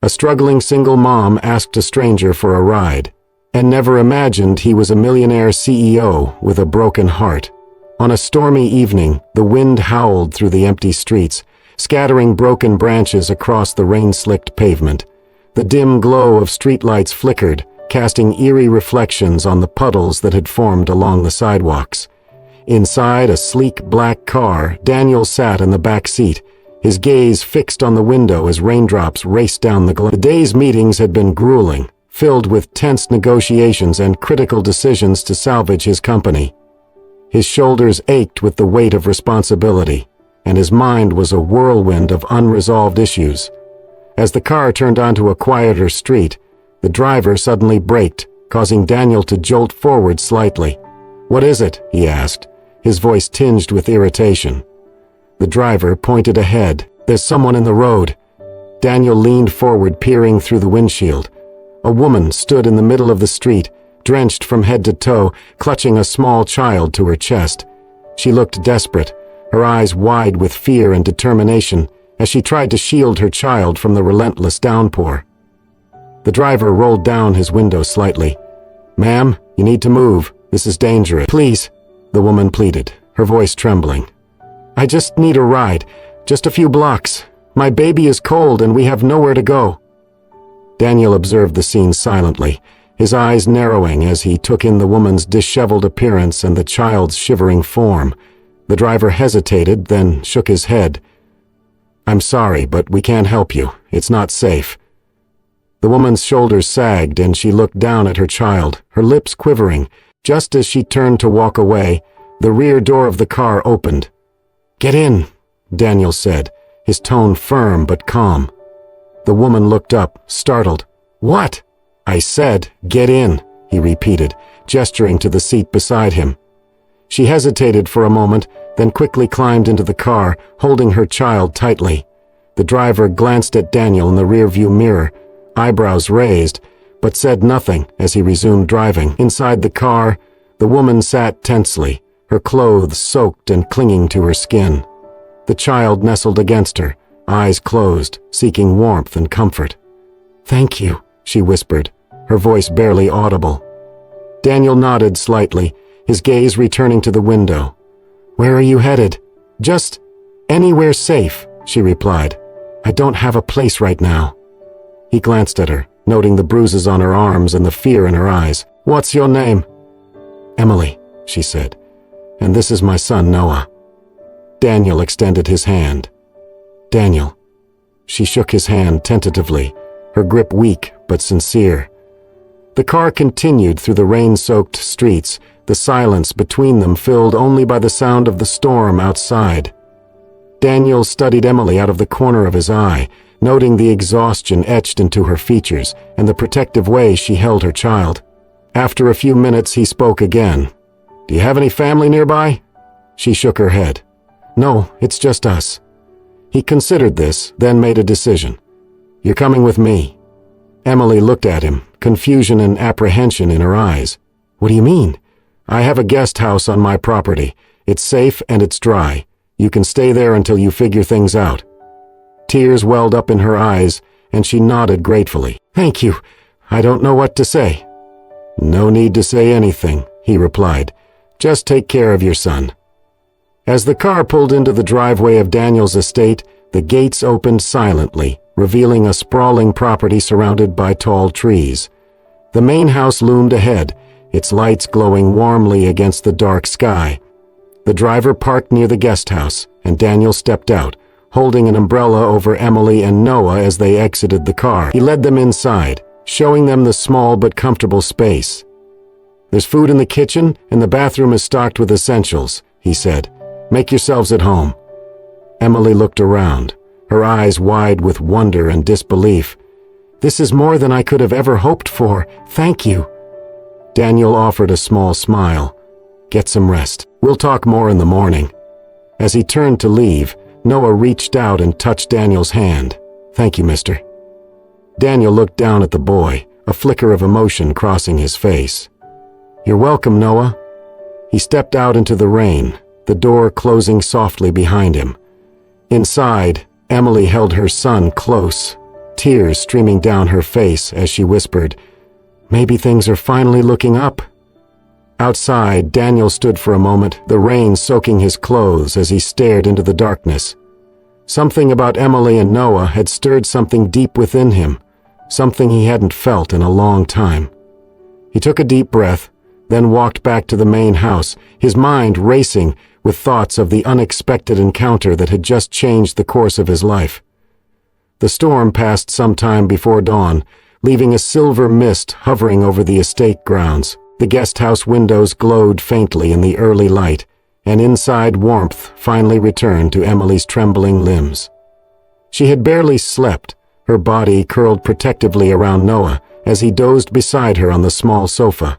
A struggling single mom asked a stranger for a ride, and never imagined he was a millionaire CEO with a broken heart. On a stormy evening, the wind howled through the empty streets, scattering broken branches across the rain-slicked pavement. The dim glow of streetlights flickered, casting eerie reflections on the puddles that had formed along the sidewalks. Inside a sleek black car, Daniel sat in the back seat, his gaze fixed on the window as raindrops raced down the glass. The day's meetings had been grueling, filled with tense negotiations and critical decisions to salvage his company. His shoulders ached with the weight of responsibility, and his mind was a whirlwind of unresolved issues. As the car turned onto a quieter street, the driver suddenly braked, causing Daniel to jolt forward slightly. "What is it?" he asked, his voice tinged with irritation. The driver pointed ahead. "There's someone in the road." Daniel leaned forward, peering through the windshield. A woman stood in the middle of the street, drenched from head to toe, clutching a small child to her chest. She looked desperate, her eyes wide with fear and determination, as she tried to shield her child from the relentless downpour. The driver rolled down his window slightly. "Ma'am, you need to move. This is dangerous." "Please," the woman pleaded, her voice trembling. "I just need a ride, just a few blocks. My baby is cold and we have nowhere to go." Daniel observed the scene silently, his eyes narrowing as he took in the woman's disheveled appearance and the child's shivering form. The driver hesitated, then shook his head. "I'm sorry, but we can't help you. It's not safe." The woman's shoulders sagged and she looked down at her child, her lips quivering. Just as she turned to walk away, the rear door of the car opened. "Get in," Daniel said, his tone firm but calm. The woman looked up, startled. "What?" "I said, get in," he repeated, gesturing to the seat beside him. She hesitated for a moment, then quickly climbed into the car, holding her child tightly. The driver glanced at Daniel in the rearview mirror, eyebrows raised, but said nothing as he resumed driving. Inside the car, the woman sat tensely, her clothes soaked and clinging to her skin. The child nestled against her, eyes closed, seeking warmth and comfort. "Thank you," she whispered, her voice barely audible. Daniel nodded slightly, his gaze returning to the window. "Where are you headed?" "Just anywhere safe," she replied. "I don't have a place right now." He glanced at her, noting the bruises on her arms and the fear in her eyes. "What's your name?" "Emily," she said. "And this is my son, Noah." Daniel extended his hand. "Daniel." She shook his hand tentatively, her grip weak but sincere. The car continued through the rain-soaked streets, the silence between them filled only by the sound of the storm outside. Daniel studied Emily out of the corner of his eye, noting the exhaustion etched into her features and the protective way she held her child. After a few minutes, he spoke again. "Do you have any family nearby?" She shook her head. "No, it's just us." He considered this, then made a decision. "You're coming with me." Emily looked at him, confusion and apprehension in her eyes. "What do you mean?" "I have a guest house on my property. It's safe and it's dry. You can stay there until you figure things out." Tears welled up in her eyes, and she nodded gratefully. "Thank you. I don't know what to say." "No need to say anything," he replied. "Just take care of your son." As the car pulled into the driveway of Daniel's estate, the gates opened silently, revealing a sprawling property surrounded by tall trees. The main house loomed ahead, its lights glowing warmly against the dark sky. The driver parked near the guest house, and Daniel stepped out, holding an umbrella over Emily and Noah as they exited the car. He led them inside, showing them the small but comfortable space. "There's food in the kitchen, and the bathroom is stocked with essentials," he said. "Make yourselves at home." Emily looked around, her eyes wide with wonder and disbelief. "This is more than I could have ever hoped for. Thank you." Daniel offered a small smile. "Get some rest. We'll talk more in the morning." As he turned to leave, Noah reached out and touched Daniel's hand. "Thank you, mister." Daniel looked down at the boy, a flicker of emotion crossing his face. "You're welcome, Noah." He stepped out into the rain, the door closing softly behind him. Inside, Emily held her son close, tears streaming down her face as she whispered, "Maybe things are finally looking up." Outside, Daniel stood for a moment, the rain soaking his clothes as he stared into the darkness. Something about Emily and Noah had stirred something deep within him, something he hadn't felt in a long time. He took a deep breath, then walked back to the main house, his mind racing with thoughts of the unexpected encounter that had just changed the course of his life. The storm passed some time before dawn, leaving a silver mist hovering over the estate grounds. The guest house windows glowed faintly in the early light, and inside warmth finally returned to Emily's trembling limbs. She had barely slept, her body curled protectively around Noah as he dozed beside her on the small sofa.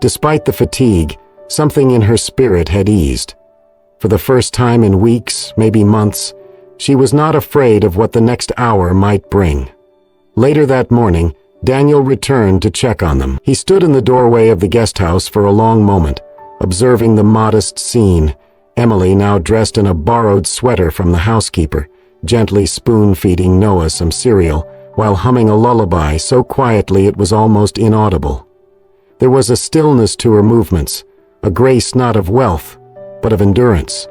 Despite the fatigue, something in her spirit had eased. For the first time in weeks, maybe months, she was not afraid of what the next hour might bring. Later that morning, Daniel returned to check on them. He stood in the doorway of the guest house for a long moment, observing the modest scene, Emily now dressed in a borrowed sweater from the housekeeper, gently spoon-feeding Noah some cereal, while humming a lullaby so quietly it was almost inaudible. There was a stillness to her movements, a grace not of wealth, but of endurance.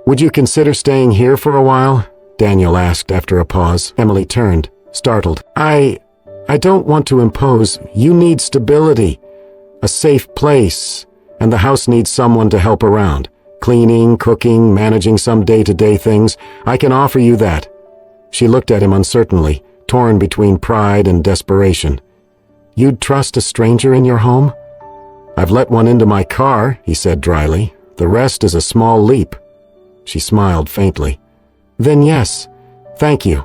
"Would you consider staying here for a while?" Daniel asked after a pause. Emily turned, startled. I don't want to impose. You need stability, a safe place, and the house needs someone to help around. Cleaning, cooking, managing some day-to-day things. I can offer you that." She looked at him uncertainly, torn between pride and desperation. "You'd trust a stranger in your home?" "I've let one into my car," he said dryly. "The rest is a small leap." She smiled faintly. "Then yes, thank you.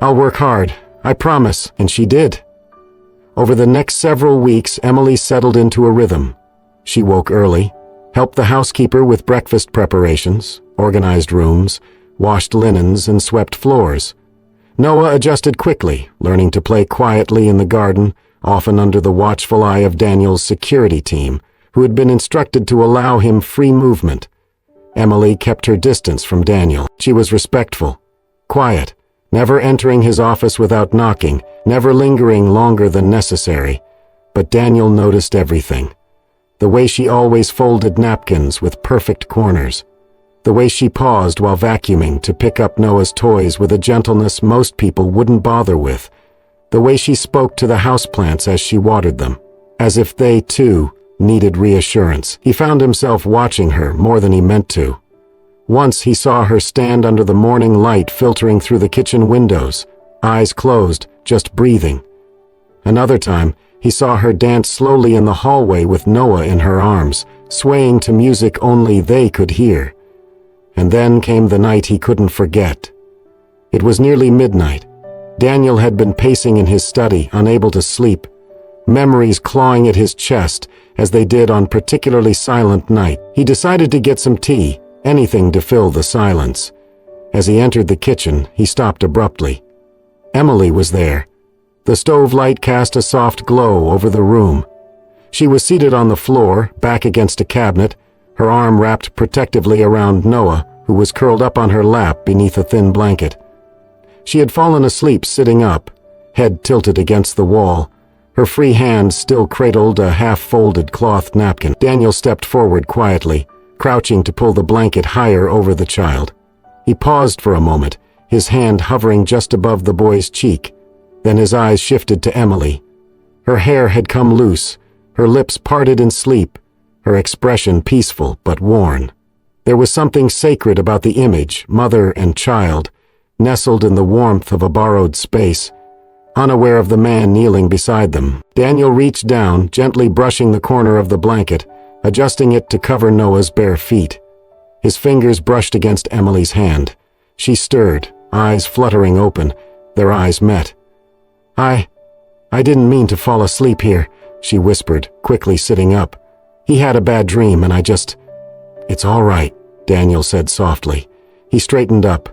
I'll work hard. I promise." And she did. Over the next several weeks, Emily settled into a rhythm. She woke early, helped the housekeeper with breakfast preparations, organized rooms, washed linens, and swept floors. Noah adjusted quickly, learning to play quietly in the garden, often under the watchful eye of Daniel's security team, who had been instructed to allow him free movement. Emily kept her distance from Daniel. She was respectful, quiet, never entering his office without knocking, never lingering longer than necessary. But Daniel noticed everything. The way she always folded napkins with perfect corners. The way she paused while vacuuming to pick up Noah's toys with a gentleness most people wouldn't bother with. The way she spoke to the houseplants as she watered them, as if they, too, needed reassurance. He found himself watching her more than he meant to. Once he saw her stand under the morning light filtering through the kitchen windows, eyes closed, just breathing. Another time, he saw her dance slowly in the hallway with Noah in her arms, swaying to music only they could hear. And then came the night he couldn't forget. It was nearly midnight. Daniel had been pacing in his study, unable to sleep, memories clawing at his chest as they did on particularly silent night. He decided to get some tea, anything to fill the silence. As he entered the kitchen, he stopped abruptly. Emily was there. The stove light cast a soft glow over the room. She was seated on the floor, back against a cabinet, her arm wrapped protectively around Noah, who was curled up on her lap beneath a thin blanket. She had fallen asleep sitting up, head tilted against the wall. Her free hand still cradled a half-folded cloth napkin. Daniel stepped forward quietly, crouching to pull the blanket higher over the child. He paused for a moment, his hand hovering just above the boy's cheek. Then his eyes shifted to Emily. Her hair had come loose, her lips parted in sleep, her expression peaceful but worn. There was something sacred about the image, mother and child, nestled in the warmth of a borrowed space, unaware of the man kneeling beside them. Daniel reached down, gently brushing the corner of the blanket, adjusting it to cover Noah's bare feet. His fingers brushed against Emily's hand. She stirred, eyes fluttering open. Their eyes met. I didn't mean to fall asleep here," she whispered, quickly sitting up. "He had a bad dream and It's all right," Daniel said softly. He straightened up.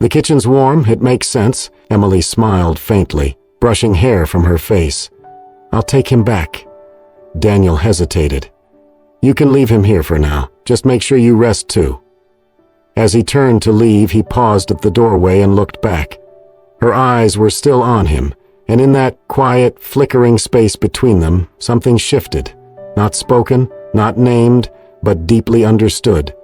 "The kitchen's warm, it makes sense," Emily smiled faintly, brushing hair from her face. "I'll take him back." Daniel hesitated. "You can leave him here for now. Just make sure you rest too." As he turned to leave, he paused at the doorway and looked back. Her eyes were still on him, and in that quiet, flickering space between them, something shifted. Not spoken, not named, but deeply understood.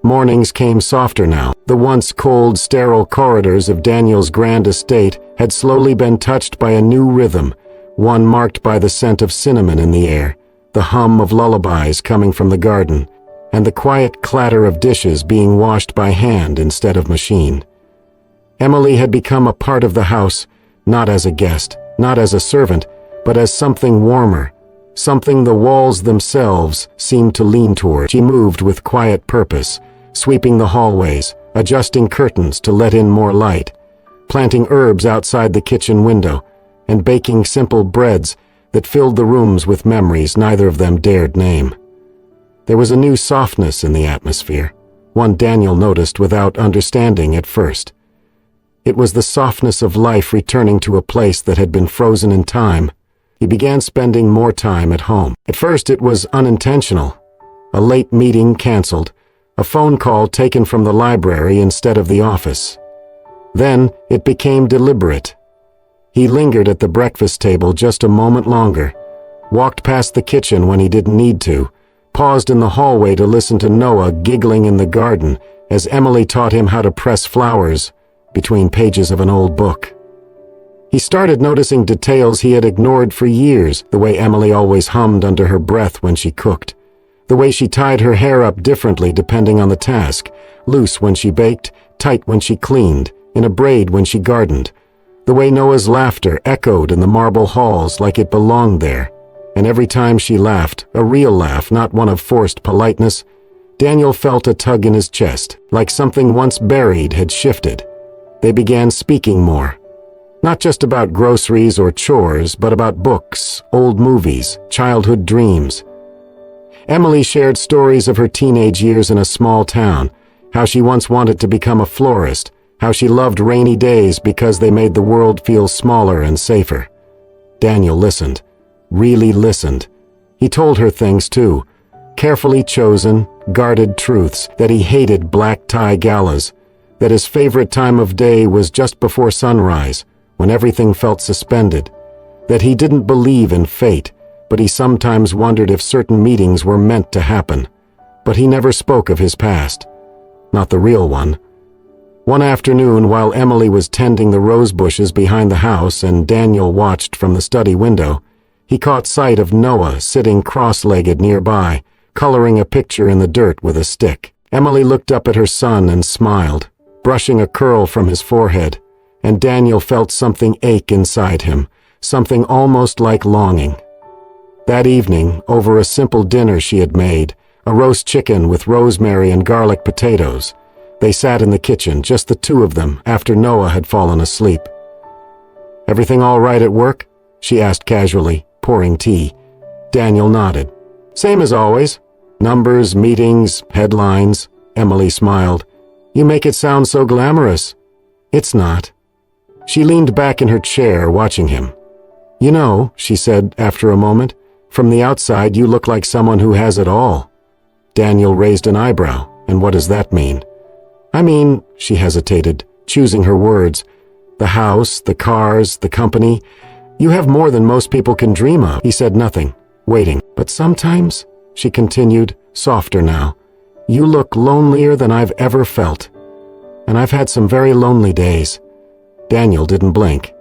Mornings came softer now. The once cold, sterile corridors of Daniel's grand estate had slowly been touched by a new rhythm, one marked by the scent of cinnamon in the air, the hum of lullabies coming from the garden, and the quiet clatter of dishes being washed by hand instead of machine. Emily had become a part of the house, not as a guest, not as a servant, but as something warmer, something the walls themselves seemed to lean toward. She moved with quiet purpose, sweeping the hallways, adjusting curtains to let in more light, planting herbs outside the kitchen window, and baking simple breads that filled the rooms with memories neither of them dared name. There was a new softness in the atmosphere, one Daniel noticed without understanding at first. It was the softness of life returning to a place that had been frozen in time. He began spending more time at home. At first it was unintentional. A late meeting canceled, a phone call taken from the library instead of the office. Then it became deliberate. He lingered at the breakfast table just a moment longer, walked past the kitchen when he didn't need to, paused in the hallway to listen to Noah giggling in the garden as Emily taught him how to press flowers between pages of an old book. He started noticing details he had ignored for years, the way Emily always hummed under her breath when she cooked, the way she tied her hair up differently depending on the task, loose when she baked, tight when she cleaned, in a braid when she gardened, the way Noah's laughter echoed in the marble halls like it belonged there, and every time she laughed, a real laugh, not one of forced politeness, Daniel felt a tug in his chest, like something once buried had shifted. They began speaking more. Not just about groceries or chores, but about books, old movies, childhood dreams. Emily shared stories of her teenage years in a small town, how she once wanted to become a florist, how she loved rainy days because they made the world feel smaller and safer. Daniel listened, really listened. He told her things too, carefully chosen, guarded truths, that he hated black tie galas, that his favorite time of day was just before sunrise, when everything felt suspended, that he didn't believe in fate, but he sometimes wondered if certain meetings were meant to happen. But he never spoke of his past, not the real one. One afternoon, while Emily was tending the rose bushes behind the house and Daniel watched from the study window, he caught sight of Noah sitting cross-legged nearby, coloring a picture in the dirt with a stick. Emily looked up at her son and smiled, brushing a curl from his forehead, and Daniel felt something ache inside him, something almost like longing. That evening, over a simple dinner she had made, a roast chicken with rosemary and garlic potatoes, they sat in the kitchen, just the two of them, after Noah had fallen asleep. "Everything all right at work?" she asked casually, pouring tea. Daniel nodded. "Same as always. Numbers, meetings, headlines." Emily smiled. "You make it sound so glamorous." "It's not." She leaned back in her chair, watching him. "You know," she said after a moment, "from the outside you look like someone who has it all." Daniel raised an eyebrow. "And what does that mean?" "I mean," she hesitated, choosing her words, "the house, the cars, the company. You have more than most people can dream of." He said nothing, waiting. "But sometimes," she continued, softer now, "you look lonelier than I've ever felt. And I've had some very lonely days." Daniel didn't blink.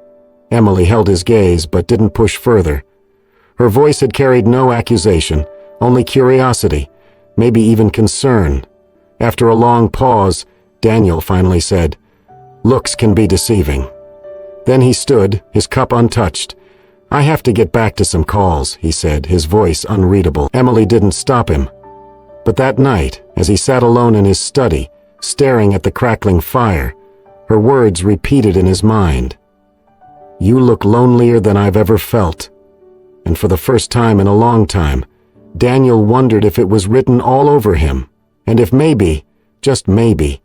Emily held his gaze but didn't push further. Her voice had carried no accusation, only curiosity, maybe even concern. After a long pause, Daniel finally said, "Looks can be deceiving." Then he stood, his cup untouched. "I have to get back to some calls," he said, his voice unreadable. Emily didn't stop him. But that night, as he sat alone in his study, staring at the crackling fire, her words repeated in his mind. "You look lonelier than I've ever felt." And for the first time in a long time, Daniel wondered if it was written all over him, and if maybe, just maybe,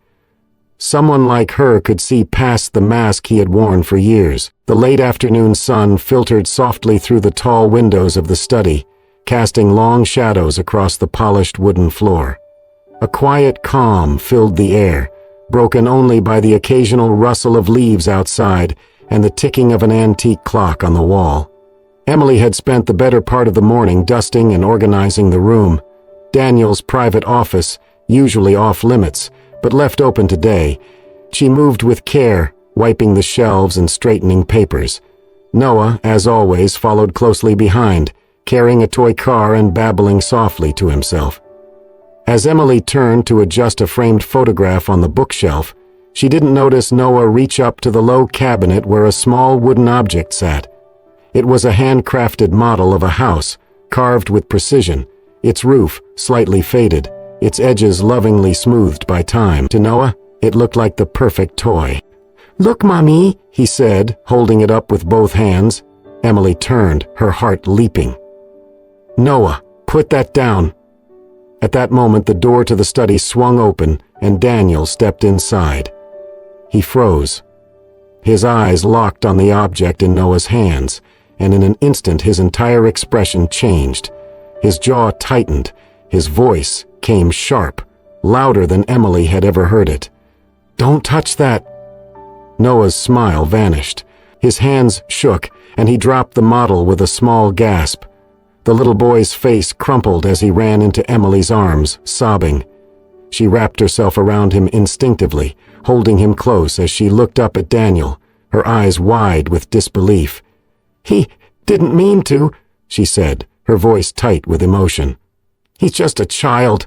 someone like her could see past the mask he had worn for years. The late afternoon sun filtered softly through the tall windows of the study, casting long shadows across the polished wooden floor. A quiet calm filled the air, broken only by the occasional rustle of leaves outside and the ticking of an antique clock on the wall. Emily had spent the better part of the morning dusting and organizing the room. Daniel's private office, usually off-limits, but left open today. She moved with care, wiping the shelves and straightening papers. Noah, as always, followed closely behind, carrying a toy car and babbling softly to himself. As Emily turned to adjust a framed photograph on the bookshelf, she didn't notice Noah reach up to the low cabinet where a small wooden object sat. It was a handcrafted model of a house, carved with precision, its roof slightly faded, its edges lovingly smoothed by time. To Noah, it looked like the perfect toy. "Look, Mommy," he said, holding it up with both hands. Emily turned, her heart leaping. "Noah, put that down." At that moment, the door to the study swung open, and Daniel stepped inside. He froze. His eyes locked on the object in Noah's hands, and in an instant his entire expression changed. His jaw tightened, his voice came sharp, louder than Emily had ever heard it. "Don't touch that." Noah's smile vanished. His hands shook, and he dropped the model with a small gasp. The little boy's face crumpled as he ran into Emily's arms, sobbing. She wrapped herself around him instinctively, holding him close as she looked up at Daniel, her eyes wide with disbelief. "He didn't mean to," she said, her voice tight with emotion. "He's just a child."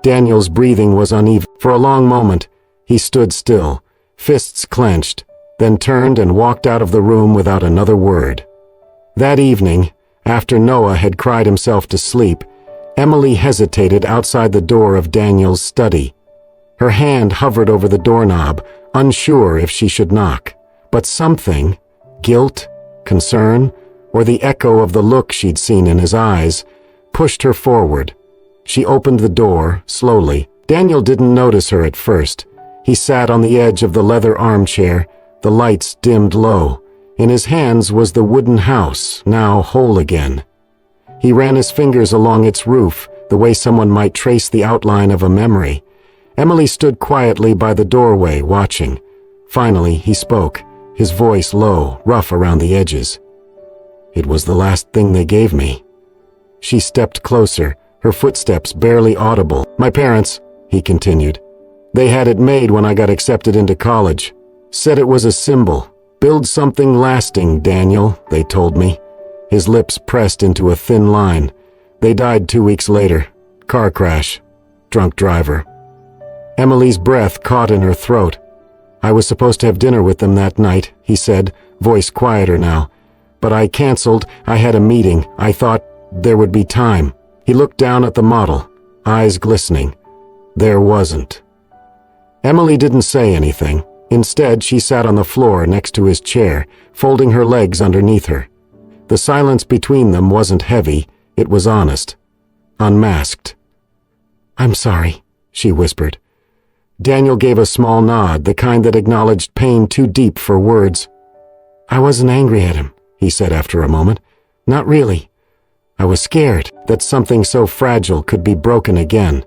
Daniel's breathing was uneven. For a long moment, he stood still, fists clenched, then turned and walked out of the room without another word. That evening, after Noah had cried himself to sleep, Emily hesitated outside the door of Daniel's study. Her hand hovered over the doorknob, unsure if she should knock. But something, guilt, concern, or the echo of the look she'd seen in his eyes, pushed her forward. She opened the door, slowly. Daniel didn't notice her at first. He sat on the edge of the leather armchair, the lights dimmed low. In his hands was the wooden house, now whole again. He ran his fingers along its roof, the way someone might trace the outline of a memory. Emily stood quietly by the doorway, watching. Finally, he spoke, his voice low, rough around the edges. "It was the last thing they gave me." She stepped closer, her footsteps barely audible. "My parents," he continued. "They had it made when I got accepted into college. Said it was a symbol. Build something lasting, Daniel, they told me." His lips pressed into a thin line. "They died 2 weeks later. Car crash. Drunk driver." Emily's breath caught in her throat. "I was supposed to have dinner with them that night," he said, voice quieter now. "But I canceled. I had a meeting. I thought there would be time." He looked down at the model, eyes glistening. There wasn't. Emily didn't say anything. Instead, she sat on the floor next to his chair, folding her legs underneath her. The silence between them wasn't heavy, it was honest, unmasked. "I'm sorry," she whispered. Daniel gave a small nod, the kind that acknowledged pain too deep for words. "I wasn't angry at him," he said after a moment. "Not really. I was scared that something so fragile could be broken again.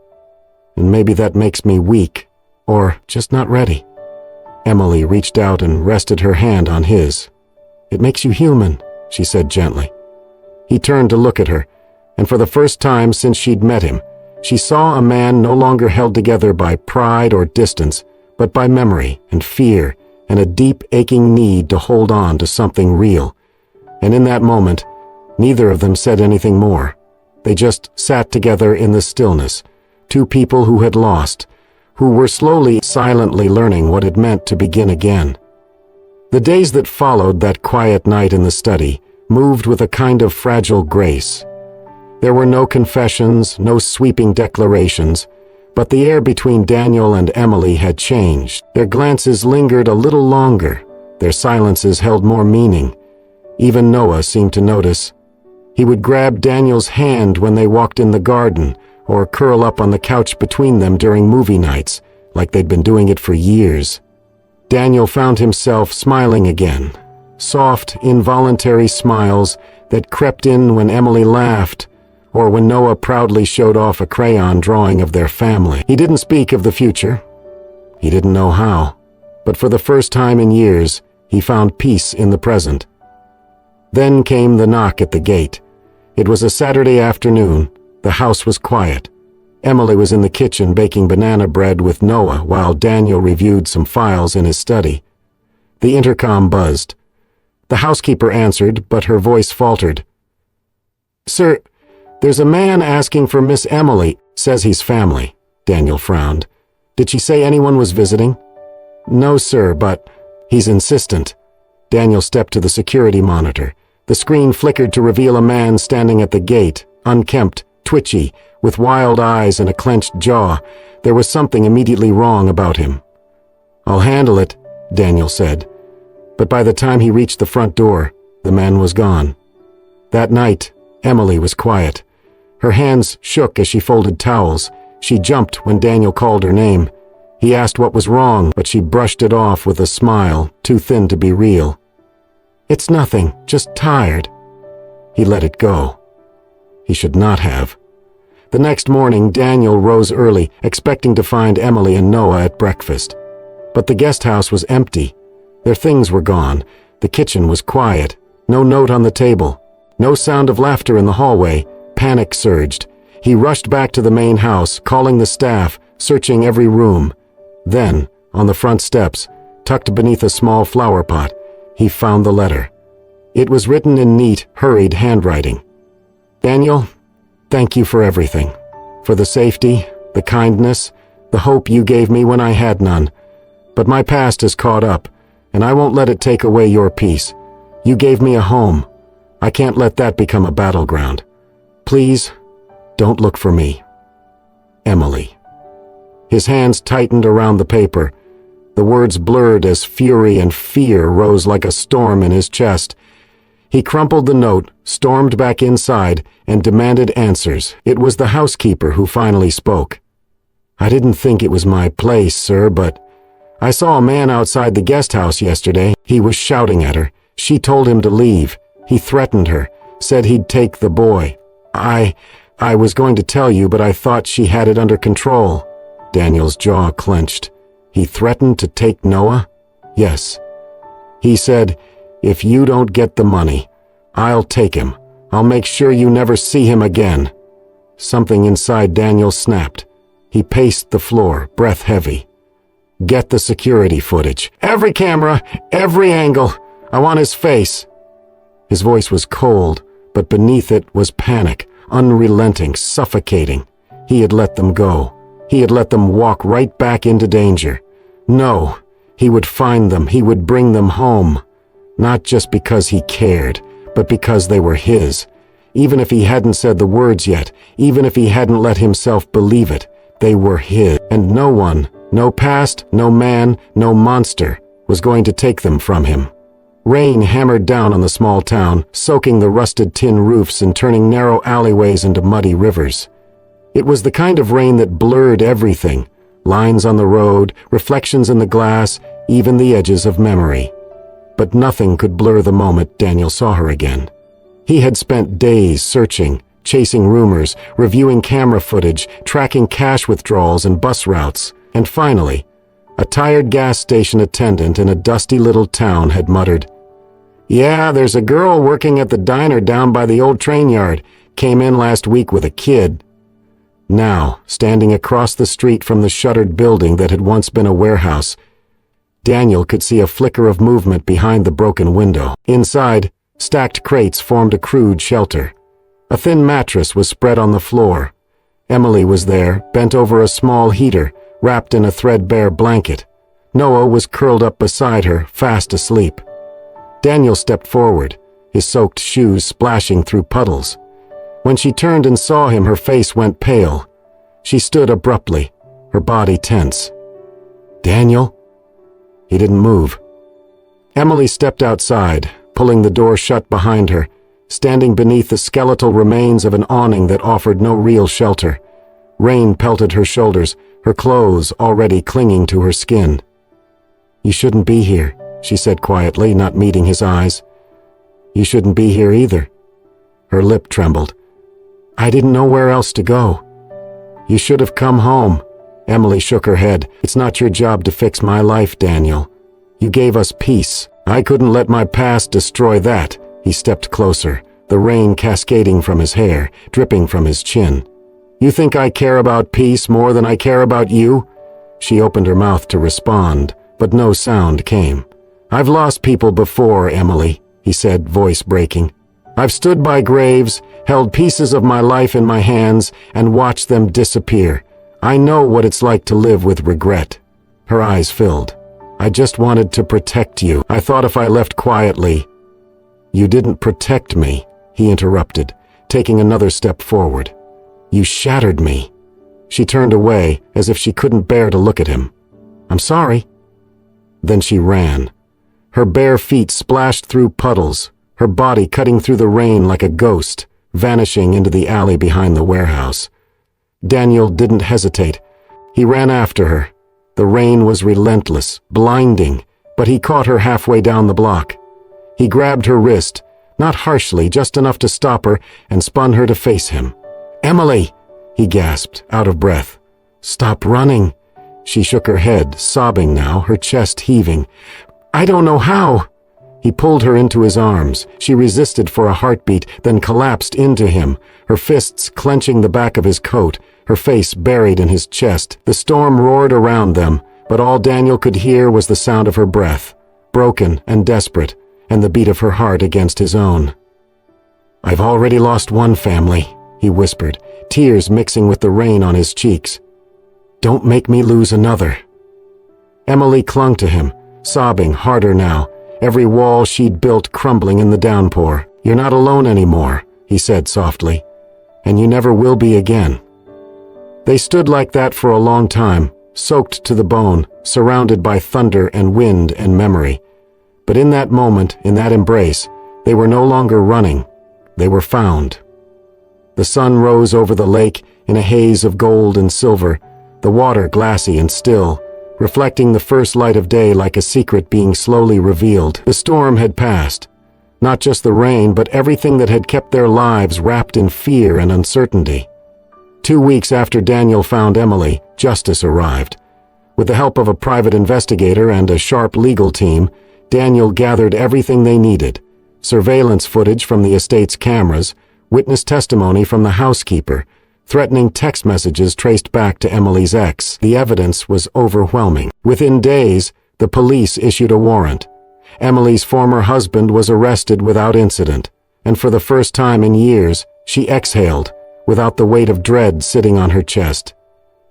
And maybe that makes me weak, or just not ready." Emily reached out and rested her hand on his. "It makes you human," she said gently. He turned to look at her, and for the first time since she'd met him, she saw a man no longer held together by pride or distance, but by memory and fear and a deep, aching need to hold on to something real. And in that moment, neither of them said anything more. They just sat together in the stillness, two people who had lost, who were slowly, silently learning what it meant to begin again. The days that followed that quiet night in the study moved with a kind of fragile grace. There were no confessions, no sweeping declarations, but the air between Daniel and Emily had changed. Their glances lingered a little longer, their silences held more meaning. Even Noah seemed to notice. He would grab Daniel's hand when they walked in the garden, or curl up on the couch between them during movie nights, like they'd been doing it for years. Daniel found himself smiling again, soft, involuntary smiles that crept in when Emily laughed, or when Noah proudly showed off a crayon drawing of their family. He didn't speak of the future. He didn't know how, but for the first time in years, he found peace in the present. Then came the knock at the gate. It was a Saturday afternoon. The house was quiet. Emily was in the kitchen baking banana bread with Noah while Daniel reviewed some files in his study. The intercom buzzed. The housekeeper answered, but her voice faltered. "Sir, there's a man asking for Miss Emily. Says he's family." Daniel frowned. "Did she say anyone was visiting?" "No, sir, but he's insistent." Daniel stepped to the security monitor. The screen flickered to reveal a man standing at the gate, unkempt, twitchy, with wild eyes and a clenched jaw. There was something immediately wrong about him. "I'll handle it," Daniel said. But by the time he reached the front door, the man was gone. That night, Emily was quiet. Her hands shook as she folded towels. She jumped when Daniel called her name. He asked what was wrong, but she brushed it off with a smile, too thin to be real. "It's nothing, just tired." He let it go. He should not have. The next morning, Daniel rose early, expecting to find Emily and Noah at breakfast. But the guest house was empty. Their things were gone. The kitchen was quiet. No note on the table. No sound of laughter in the hallway. Panic surged. He rushed back to the main house, calling the staff, searching every room. Then, on the front steps, tucked beneath a small flower pot, he found the letter. It was written in neat, hurried handwriting. "Daniel, thank you for everything. For the safety, the kindness, the hope you gave me when I had none. But my past has caught up, and I won't let it take away your peace. You gave me a home. I can't let that become a battleground. Please, don't look for me. Emily." His hands tightened around the paper. The words blurred as fury and fear rose like a storm in his chest. He crumpled the note, stormed back inside, and demanded answers. It was the housekeeper who finally spoke. "I didn't think it was my place, sir, but I saw a man outside the guest house yesterday. He was shouting at her. She told him to leave. He threatened her, said he'd take the boy. I was going to tell you, but I thought she had it under control." Daniel's jaw clenched. He threatened to take Noah? Yes. He said, "If you don't get the money, I'll take him. I'll make sure you never see him again." Something inside Daniel snapped. He paced the floor, breath heavy. "Get the security footage. Every camera, every angle. I want his face." His voice was cold, but beneath it was panic, unrelenting, suffocating. He had let them go. He had let them walk right back into danger. No, he would find them. He would bring them home. Not just because he cared, but because they were his. Even if he hadn't said the words yet, even if he hadn't let himself believe it, they were his. And no one, no past, no man, no monster, was going to take them from him. Rain hammered down on the small town, soaking the rusted tin roofs and turning narrow alleyways into muddy rivers. It was the kind of rain that blurred everything, lines on the road, reflections in the glass, even the edges of memory. But nothing could blur the moment Daniel saw her again. He had spent days searching, chasing rumors, reviewing camera footage, tracking cash withdrawals and bus routes, and finally, a tired gas station attendant in a dusty little town had muttered, "Yeah, there's a girl working at the diner down by the old train yard. Came in last week with a kid." Now, standing across the street from the shuttered building that had once been a warehouse, Daniel could see a flicker of movement behind the broken window. Inside, stacked crates formed a crude shelter. A thin mattress was spread on the floor. Emily was there, bent over a small heater, wrapped in a threadbare blanket. Noah was curled up beside her, fast asleep. Daniel stepped forward, his soaked shoes splashing through puddles. When she turned and saw him, her face went pale. She stood abruptly, her body tense. "Daniel?" He didn't move. Emily stepped outside, pulling the door shut behind her, standing beneath the skeletal remains of an awning that offered no real shelter. Rain pelted her shoulders, her clothes already clinging to her skin. "You shouldn't be here," she said quietly, not meeting his eyes. "You shouldn't be here either." Her lip trembled. "I didn't know where else to go." "You should have come home." Emily shook her head. It's not your job to fix my life, Daniel. You gave us peace. I couldn't let my past destroy that. He stepped closer, the rain cascading from his hair, dripping from his chin. You think I care about peace more than I care about you? She opened her mouth to respond, but no sound came. I've lost people before, Emily, he said, voice breaking. I've stood by graves, held pieces of my life in my hands, and watched them disappear. I know what it's like to live with regret. Her eyes filled. I just wanted to protect you. I thought if I left quietly. You didn't protect me, he interrupted, taking another step forward. You shattered me. She turned away, as if she couldn't bear to look at him. I'm sorry. Then she ran. Her bare feet splashed through puddles, her body cutting through the rain like a ghost, vanishing into the alley behind the warehouse. Daniel didn't hesitate. He ran after her. The rain was relentless, blinding, but he caught her halfway down the block. He grabbed her wrist, not harshly, just enough to stop her, and spun her to face him. Emily, he gasped, out of breath. Stop running. She shook her head, sobbing now, her chest heaving. I don't know how. He pulled her into his arms. She resisted for a heartbeat, then collapsed into him, her fists clenching the back of his coat, her face buried in his chest. The storm roared around them, but all Daniel could hear was the sound of her breath, broken and desperate, and the beat of her heart against his own. I've already lost one family, he whispered, tears mixing with the rain on his cheeks. Don't make me lose another. Emily clung to him, sobbing harder now, every wall she'd built crumbling in the downpour. You're not alone anymore, he said softly, and you never will be again. They stood like that for a long time, soaked to the bone, surrounded by thunder and wind and memory. But in that moment, in that embrace, they were no longer running. They were found. The sun rose over the lake in a haze of gold and silver, the water glassy and still, reflecting the first light of day like a secret being slowly revealed. The storm had passed. Not just the rain, but everything that had kept their lives wrapped in fear and uncertainty. 2 weeks after Daniel found Emily, justice arrived. With the help of a private investigator and a sharp legal team, Daniel gathered everything they needed: surveillance footage from the estate's cameras, witness testimony from the housekeeper, threatening text messages traced back to Emily's ex. The evidence was overwhelming. Within days, the police issued a warrant. Emily's former husband was arrested without incident, and for the first time in years, she exhaled, without the weight of dread sitting on her chest.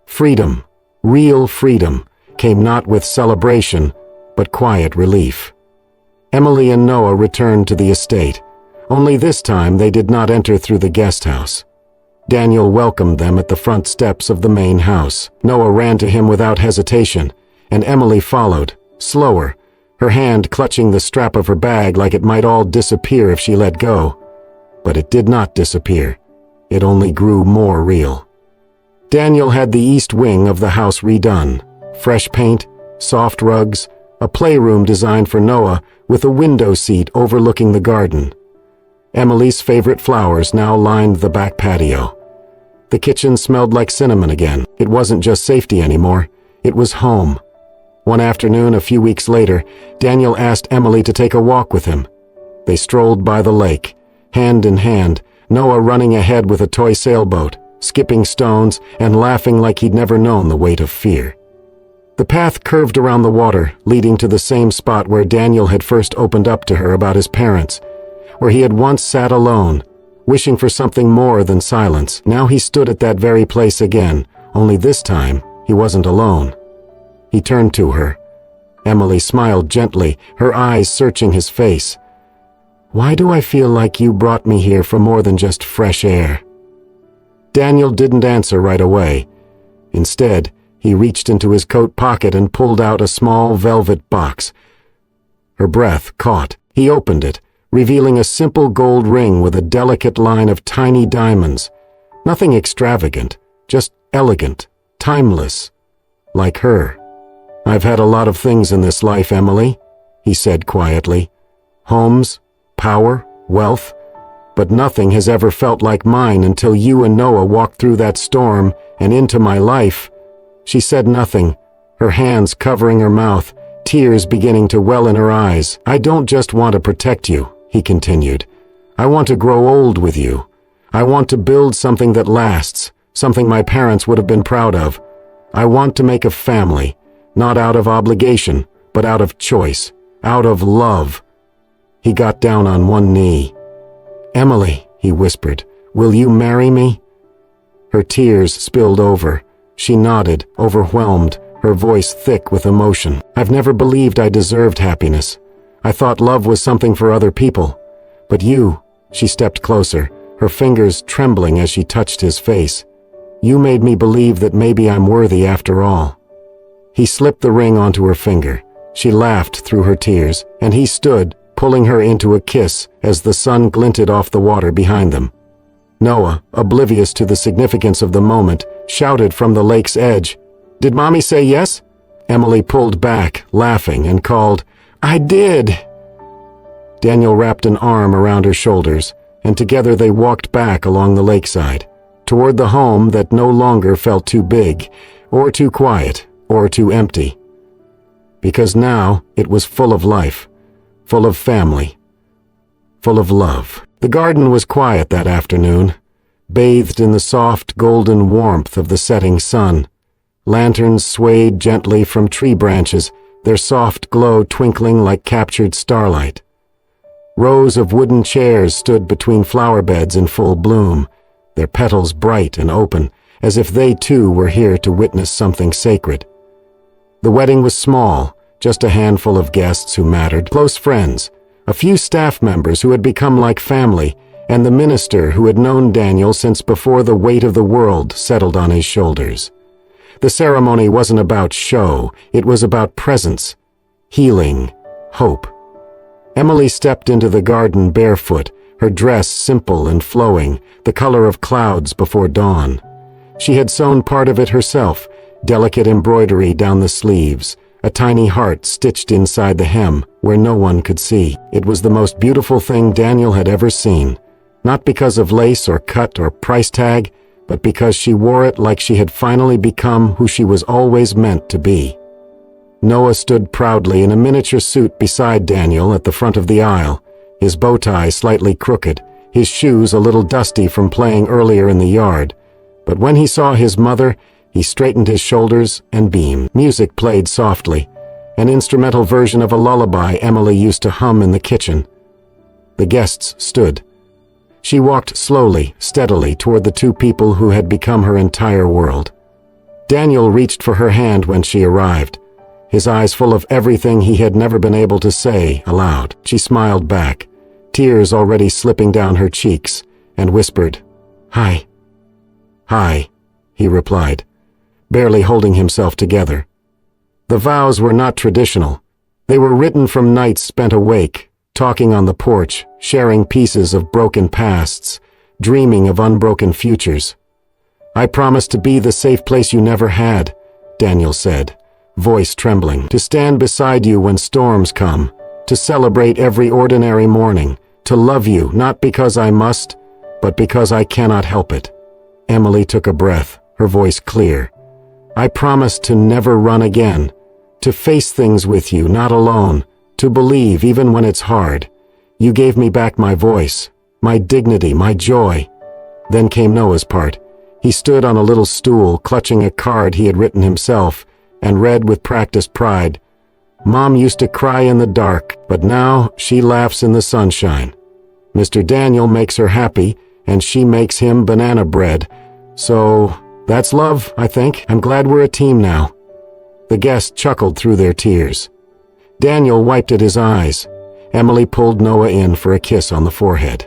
Freedom, real freedom, came not with celebration, but quiet relief. Emily and Noah returned to the estate. Only this time they did not enter through the guest house. Daniel welcomed them at the front steps of the main house. Noah ran to him without hesitation, and Emily followed, slower, her hand clutching the strap of her bag like it might all disappear if she let go. But it did not disappear. It only grew more real. Daniel had the east wing of the house redone. Fresh paint, soft rugs, a playroom designed for Noah with a window seat overlooking the garden. Emily's favorite flowers now lined the back patio. The kitchen smelled like cinnamon again. It wasn't just safety anymore. It was home. One afternoon, a few weeks later, Daniel asked Emily to take a walk with him. They strolled by the lake, hand in hand, Noah running ahead with a toy sailboat, skipping stones and laughing like he'd never known the weight of fear. The path curved around the water, leading to the same spot where Daniel had first opened up to her about his parents, where he had once sat alone, wishing for something more than silence. Now he stood at that very place again, only this time he wasn't alone. He turned to her. Emily smiled gently, her eyes searching his face. Why do I feel like you brought me here for more than just fresh air? Daniel didn't answer right away. Instead, he reached into his coat pocket and pulled out a small velvet box. Her breath caught. He opened it, revealing a simple gold ring with a delicate line of tiny diamonds. Nothing extravagant, just elegant, timeless, like her. I've had a lot of things in this life, Emily, he said quietly. Homes, power, wealth, but nothing has ever felt like mine until you and Noah walked through that storm and into my life. She said nothing, her hands covering her mouth, tears beginning to well in her eyes. "I don't just want to protect you," he continued. "I want to grow old with you. I want to build something that lasts, something my parents would have been proud of. I want to make a family, not out of obligation, but out of choice, out of love." He got down on one knee. "Emily," he whispered, "will you marry me?" Her tears spilled over. She nodded, overwhelmed, her voice thick with emotion. "I've never believed I deserved happiness. I thought love was something for other people. But you," she stepped closer, her fingers trembling as she touched his face, "you made me believe that maybe I'm worthy after all." He slipped the ring onto her finger. She laughed through her tears, and he stood, pulling her into a kiss as the sun glinted off the water behind them. Noah, oblivious to the significance of the moment, shouted from the lake's edge, "Did Mommy say yes?" Emily pulled back, laughing, and called, "I did!" Daniel wrapped an arm around her shoulders, and together they walked back along the lakeside, toward the home that no longer felt too big, or too quiet, or too empty. Because now it was full of life, full of family, full of love. The garden was quiet that afternoon, bathed in the soft golden warmth of the setting sun. Lanterns swayed gently from tree branches, their soft glow twinkling like captured starlight. Rows of wooden chairs stood between flower beds in full bloom, their petals bright and open, as if they too were here to witness something sacred. The wedding was small, just a handful of guests who mattered, close friends, a few staff members who had become like family, and the minister who had known Daniel since before the weight of the world settled on his shoulders. The ceremony wasn't about show, it was about presence, healing, hope. Emily stepped into the garden barefoot, her dress simple and flowing, the color of clouds before dawn. She had sewn part of it herself, delicate embroidery down the sleeves, a tiny heart stitched inside the hem where no one could see. It was the most beautiful thing Daniel had ever seen, not because of lace or cut or price tag, but because she wore it like she had finally become who she was always meant to be. Noah stood proudly in a miniature suit beside Daniel at the front of the aisle, his bow tie slightly crooked, his shoes a little dusty from playing earlier in the yard. But when he saw his mother, he straightened his shoulders and beamed. Music played softly, an instrumental version of a lullaby Emily used to hum in the kitchen. The guests stood. She walked slowly, steadily toward the two people who had become her entire world. Daniel reached for her hand when she arrived, his eyes full of everything he had never been able to say aloud. She smiled back, tears already slipping down her cheeks, and whispered, "Hi." "Hi," he replied, barely holding himself together. The vows were not traditional. They were written from nights spent awake, talking on the porch, sharing pieces of broken pasts, dreaming of unbroken futures. "I promise to be the safe place you never had," Daniel said, voice trembling, "to stand beside you when storms come, to celebrate every ordinary morning, to love you not because I must, but because I cannot help it." Emily took a breath, her voice clear. "I promise to never run again, to face things with you, not alone, to believe even when it's hard. You gave me back my voice, my dignity, my joy." Then came Noah's part. He stood on a little stool, clutching a card he had written himself, and read with practiced pride, "Mom used to cry in the dark, but now she laughs in the sunshine. Mr. Daniel makes her happy, and she makes him banana bread. So that's love, I think. I'm glad we're a team now." The guests chuckled through their tears. Daniel wiped at his eyes. Emily pulled Noah in for a kiss on the forehead.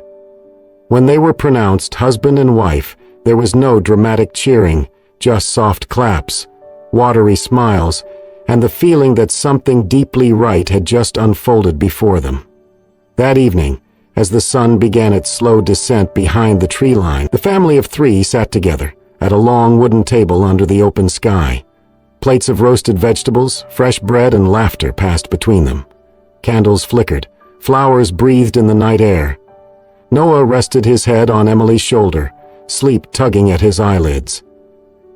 When they were pronounced husband and wife, there was no dramatic cheering, just soft claps, watery smiles, and the feeling that something deeply right had just unfolded before them. That evening, as the sun began its slow descent behind the tree line, the family of three sat together at a long wooden table under the open sky. Plates of roasted vegetables, fresh bread, and laughter passed between them. Candles flickered, flowers breathed in the night air. Noah rested his head on Emily's shoulder, sleep tugging at his eyelids.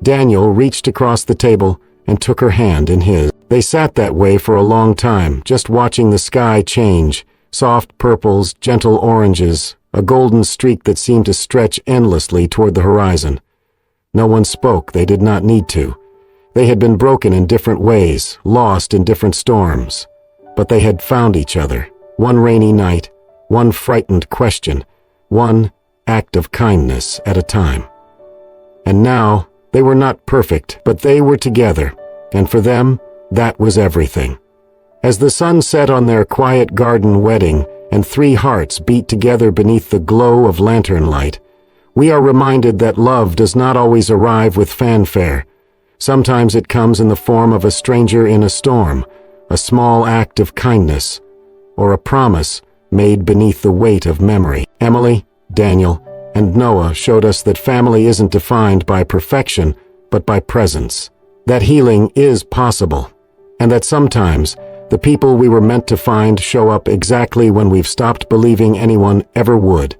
Daniel reached across the table and took her hand in his. They sat that way for a long time, just watching the sky change, soft purples, gentle oranges, a golden streak that seemed to stretch endlessly toward the horizon. No one spoke, they did not need to. They had been broken in different ways, lost in different storms. But they had found each other, one rainy night, one frightened question, one act of kindness at a time. And now, they were not perfect, but they were together, and for them, that was everything. As the sun set on their quiet garden wedding and 3 hearts beat together beneath the glow of lantern light, we are reminded that love does not always arrive with fanfare. Sometimes it comes in the form of a stranger in a storm, a small act of kindness, or a promise made beneath the weight of memory. Emily, Daniel, and Noah showed us that family isn't defined by perfection, but by presence. That healing is possible, and that sometimes the people we were meant to find show up exactly when we've stopped believing anyone ever would.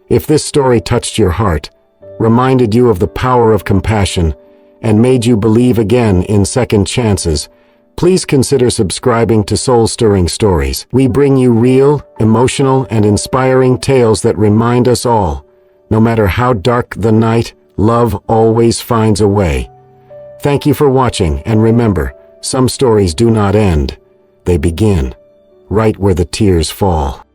If this story touched your heart, reminded you of the power of compassion, and made you believe again in second chances, please consider subscribing to Soul-Stirring Stories. We bring you real, emotional, and inspiring tales that remind us all, no matter how dark the night, love always finds a way. Thank you for watching, and remember, some stories do not end. They begin, right where the tears fall.